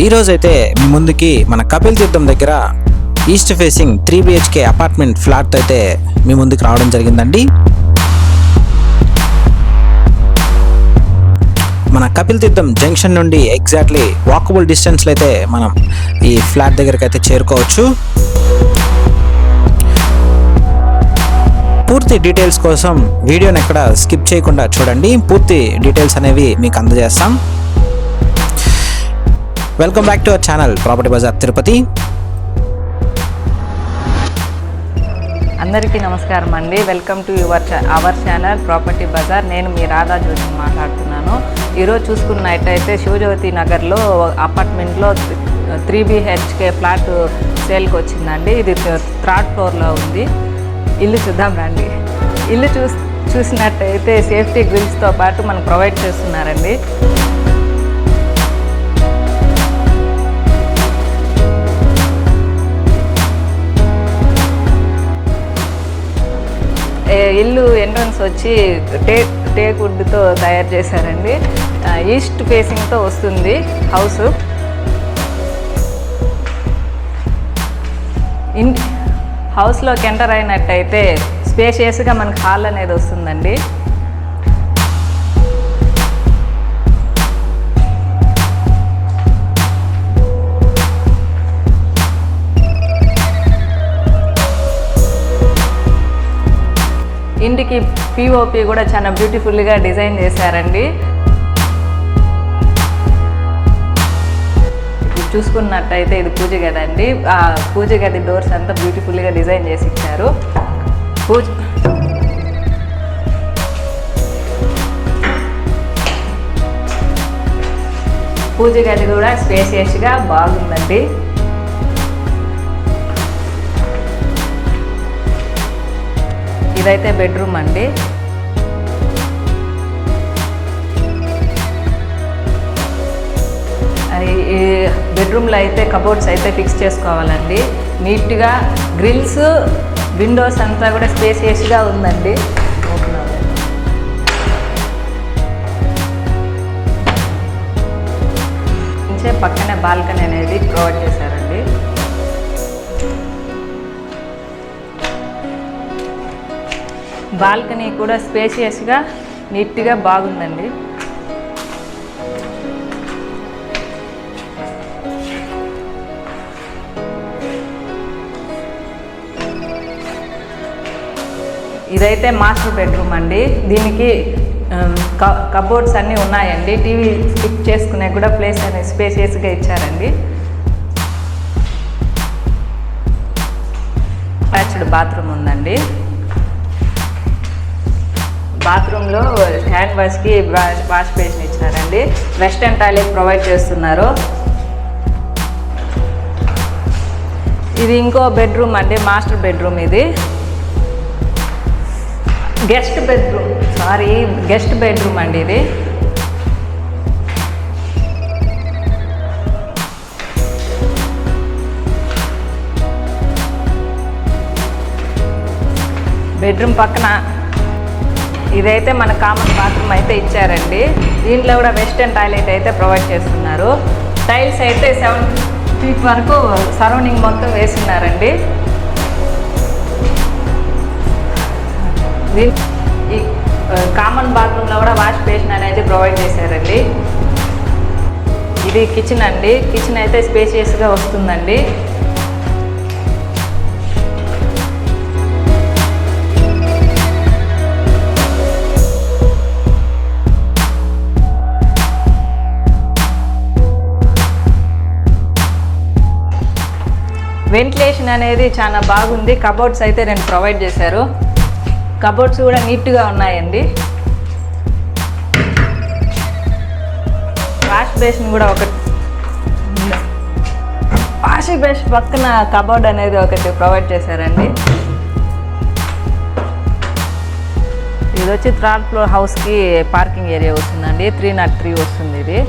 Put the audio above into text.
ఈరోజైతే మీ ముందుకి మన కపిల్ తీర్థం దగ్గర east facing 3 BHK apartment flat అయితే మీ ముందుకు రావడం జరిగిందండి. మన కపిల్ తీర్థం జంక్షన్ నుండి ఎగ్జాక్ట్లీ వాకబుల్ డిస్టెన్స్లో అయితే మనం ఈ ఫ్లాట్ దగ్గరికి అయితే చేరుకోవచ్చు. పూర్తి డీటెయిల్స్ కోసం వీడియోని ఎక్కడ స్కిప్ చేయకుండా చూడండి. పూర్తి డీటెయిల్స్ అనేవి మీకు అందజేస్తాం. Welcome back to our channel property Bazaar Tirupati. అందరికీ నమస్కారం అండి. Welcome to our channel property Bazaar. నేను మీ రాధా జ్యోతి మాట్లాడుతున్నాను. ఈరోజు చూసుకున్నట్టయితే శివజ్యోతి నగర్లో అపార్ట్మెంట్లో 3 BHK ఫ్లాట్ సేల్కి వచ్చిందండి. ఇది 3rd ఫ్లోర్లో ఉంది. ఇల్లు చూద్దాం రండి. ఇల్లు చూసినట్టయితే సేఫ్టీ గ్రిల్స్తో పాటు మనకు ప్రొవైడ్ చేస్తున్నారండి. ఇల్లు ఎంట్రన్స్ వచ్చి టేక్ వుడ్తో తయారు చేశారండి. ఈస్ట్ ఫేసింగ్తో వస్తుంది హౌస్. హౌస్లోకి ఎంటర్ అయినట్టయితే స్పేషియస్గా మనకు హాల్ అనేది వస్తుందండి. ఇంటికి POP కూడా చాలా బ్యూటిఫుల్గా డిజైన్ చేశారండి. ఇప్పుడు చూసుకున్నట్టయితే ఇది పూజ గది అండి. ఆ పూజ గది డోర్స్ అంతా బ్యూటిఫుల్గా డిజైన్ చేసి ఇచ్చారు. పూజ గది కూడా స్పేసియస్గా బాగుందండి. ఇదైతే బెడ్రూమ్ అండి. ఈ బెడ్రూమ్లో అయితే కబోర్డ్స్ అయితే ఫిక్స్ చేసుకోవాలండి. నీట్గా గ్రిల్స్, విండోస్ అంతా కూడా స్పేసియస్గా ఉందండి. పక్కనే బాల్కనీ అనేది ప్రొవైడ్ చేశారండి. బాల్కనీ కూడా స్పేషియస్గా నీట్గా బాగుందండి. ఇదైతే మాస్టర్ బెడ్రూమ్ అండి. దీనికి కబోర్డ్స్ అన్నీ ఉన్నాయండి. టీవీ ఫిక్స్ చేసుకునే కూడా ప్లేస్ అనేది స్పేషియస్గా ఇచ్చారండి. అటాచ్డ్ బాత్రూమ్ ఉందండి. బాత్రూంలో హ్యాండ్ వాష్కి వాష్ బేసిన్ ఇచ్చారండి. వెస్టర్న్ టాయిలెట్ ప్రొవైడ్ చేస్తున్నారు. ఇది ఇంకో బెడ్రూమ్ అండి, మాస్టర్ బెడ్రూమ్. ఇది గెస్ట్ బెడ్రూమ్ అండి. ఇది బెడ్రూమ్ పక్కన ఇదైతే మన కామన్ బాత్రూమ్ అయితే ఇచ్చారండి. దీంట్లో కూడా వెస్టర్న్ టాయిలెట్ అయితే ప్రొవైడ్ చేస్తున్నారు. టైల్స్ అయితే 7 feet వరకు సరౌండింగ్ మొత్తం వేస్తున్నారండి. ఈ కామన్ బాత్రూంలో కూడా వాష్ బేసిన్ అనేది ప్రొవైడ్ చేశారండి. ఇది కిచెన్ అండి. కిచెన్ అయితే స్పేషియస్గా వస్తుందండి. వెంటిలేషన్ అనేది చాలా బాగుంది. కబోర్డ్స్ అయితే 2 ప్రొవైడ్ చేశారు. కబోర్డ్స్ కూడా నీట్గా ఉన్నాయండి. వాష్ బేసిన్ కూడా వాష్ బేసిన్ పక్కన కబోర్డ్ అనేది ఒకటి ప్రొవైడ్ చేశారండి. ఇది వచ్చి 3rd ఫ్లోర్ హౌస్కి పార్కింగ్ ఏరియా వస్తుందండి. 303 వస్తుంది ఇది.